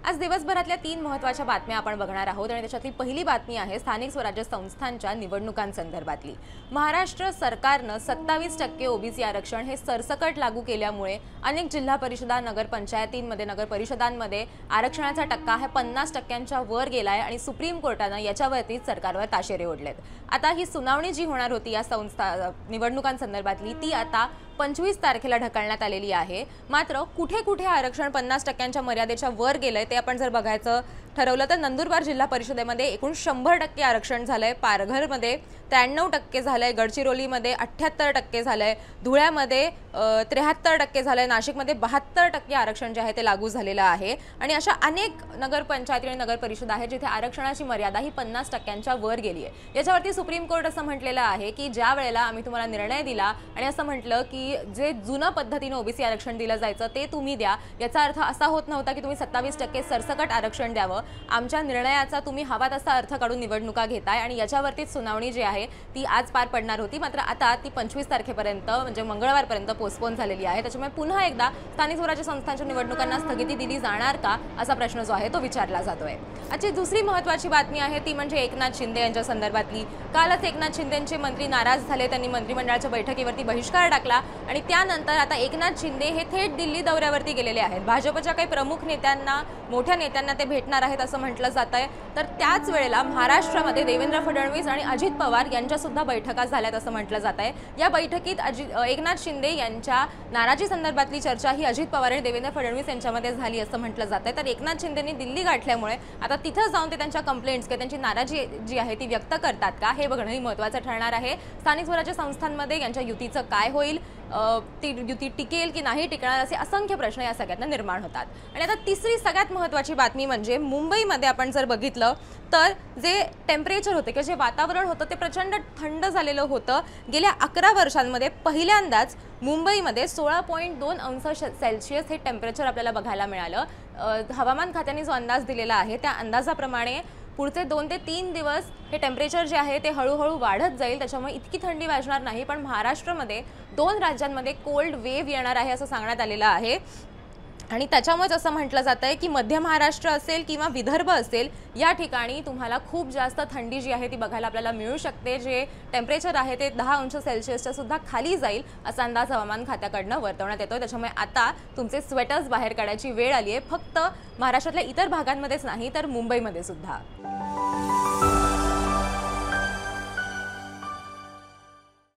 आज दिवसभरातल्या 3 महत्त्वाच्या बातम्या आपण बघणार आहोत आणि त्याच्यातली पहिली बातमी आहे स्थानिक स्वराज्य संस्थांच्या निवडणुकांसंदर्भातली। महाराष्ट्र सरकारने 27% ओबीसी आरक्षण हे सरसकट लागू केल्यामुळे अनेक जिल्हा परिषदा, नगरपंचायतींमध्ये, नगरपरिषदांमध्ये आरक्षणाचा टक्का हे 50%च्या वर गेलाय आणि सुप्रीम कोर्टाने याच्यावरती सरकारवर ताशेरे ओढलेत। आता ही सुनावणी जी होणार होती या संस्था निवडणुकांसंदर्भातली ती आता 25 तारखेला ढकलण्यात आलेली आहे। मात्र कुठे-कुठे आरक्षण 50%च्या मर्यादेच्या वर गेलंय ते आपण जर बघायचं ठरवलं तर नंदुरबार जिल्हा परिषदेमध्ये एकूण 100% आरक्षण झालंय, पारघरमध्ये 93% झालंय, गडचिरोलीमध्ये 78% झालंय, धुळ्यामध्ये 73% झालंय, नाशिकमध्ये 72% आरक्षण जे आहे ते लागू झालेलं आहे। आणि अशा अनेक नगरपंचायती आणि नगरपरिषदा आहेत जिथे आरक्षणाची मर्यादा ही 50%च्या वर गेली आहे। याच्यावरती सुप्रीम कोर्ट असं म्हटलेलं आहे की ज्या वेळेला आम्ही तुम्हाला निर्णय दिला आणि असं म्हटलं की जे जुन्या पद्धतीने ओबीसी आरक्षण दिलं जायचं ते तुम्ही द्या, याचा अर्थ असा होत नव्हता की तुम्ही 27% सरसकट आरक्षण द्यावं। आमच्या निर्णयाचा तुम्ही हवा तसा अर्थ काढून निवडणुका घेताय आणि याच्यावरती सुनावणी जी आहे ती आज पार पडणार होती। मात्र आता ती 25 तारखेपर्यंत म्हणजे मंगळवारपर्यंत पोस्टपोन झालेली आहे। त्याच्यामुळे पुन्हा एकदा स्थानिक स्वराज्य संस्थांच्या निवडणुकांना स्थगिती दिली जाणार का असा प्रश्न जो आहे तो विचारला जातोय। आजची दुसरी महत्त्वाची बातमी आहे ती म्हणजे एकनाथ शिंदे यांच्या संदर्भातली। कालच एकनाथ शिंदेंचे मंत्री नाराज झाले, त्यांनी मंत्रिमंडळाच्या बैठकीवरती बहिष्कार टाकला आणि त्यानंतर आता एकनाथ शिंदे हे थेट दिल्ली दौऱ्यावरती गेलेले आहेत। भाजपच्या काही प्रमुख नेत्यांना, मोठ्या नेत्यांना ते भेटणार आहेत असं म्हटलं जातंय। तर त्याच वेळेला महाराष्ट्रामध्ये देवेंद्र फडणवीस आणि अजित पवार यांच्या सुद्धा बैठका झाल्यात असं म्हटलं जातंय। या बैठकीत एकनाथ शिंदे यांच्या नाराजी संदर्भातली चर्चा ही अजित पवार आणि देवेंद्र फडणवीस यांच्यामध्ये झाली असं म्हटलं जातंय। तर एकनाथ शिंदेंनी दिल्ली गाठल्यामुळे आता तिथं जाऊन ते त्यांच्या कंप्लेंट्स किंवा त्यांची नाराजी जी आहे ती व्यक्त करतात का हे बघणंही महत्त्वाचं ठरणार आहे। स्थानिक स्वराज्य संस्थांमध्ये यांच्या युतीचं काय होईल, ती युती टिकेल की नाही टिकणार असे असंख्य प्रश्न या सगळ्यांना निर्माण होतात। आणि आता तिसरी सगळ्यात महत्त्वाची बातमी म्हणजे मुंबईमध्ये आपण जर बघितलं तर जे टेम्परेचर होते किंवा जे वातावरण होतं ते प्रचंड थंड झालेलं होतं। गेल्या 11 वर्षांमध्ये पहिल्यांदाच मुंबईमध्ये 16.2 अंश सेल्सिअस हे टेम्परेचर आपल्याला बघायला मिळालं। हवामान खात्याने जो अंदाज दिलेला आहे त्या अंदाजाप्रमाणे पुढचे 2 ते 3 दिवस हे टेम्परेचर जे आहे ते हळूहळू वाढत जाईल, त्याच्यामुळे इतकी थंडी वाजणार नाही। पण महाराष्ट्रामध्ये 2 राज्यांमध्ये कोल्ड वेव्ह येणार आहे असं सांगण्यात आलेलं आहे आणि त्याच्यामुळेच असं म्हटलं जात आहे की मध्य महाराष्ट्र असेल किंवा विदर्भ असेल या ठिकाणी तुम्हाला खूप जास्त थंडी जी आहे ती बघायला आपल्याला मिळू शकते। जे टेम्परेचर आहे ते 10 अंश सेल्सिअसच्या सुद्धा खाली जाईल असा अंदाज हवामान खात्याकडनं वर्तवण्यात येतोय। त्याच्यामुळे आता तुमचे स्वेटर्स बाहेर काढायची वेळ आली आहे, फक्त महाराष्ट्रातल्या इतर भागांमध्येच नाही तर मुंबईमध्ये सुद्धा।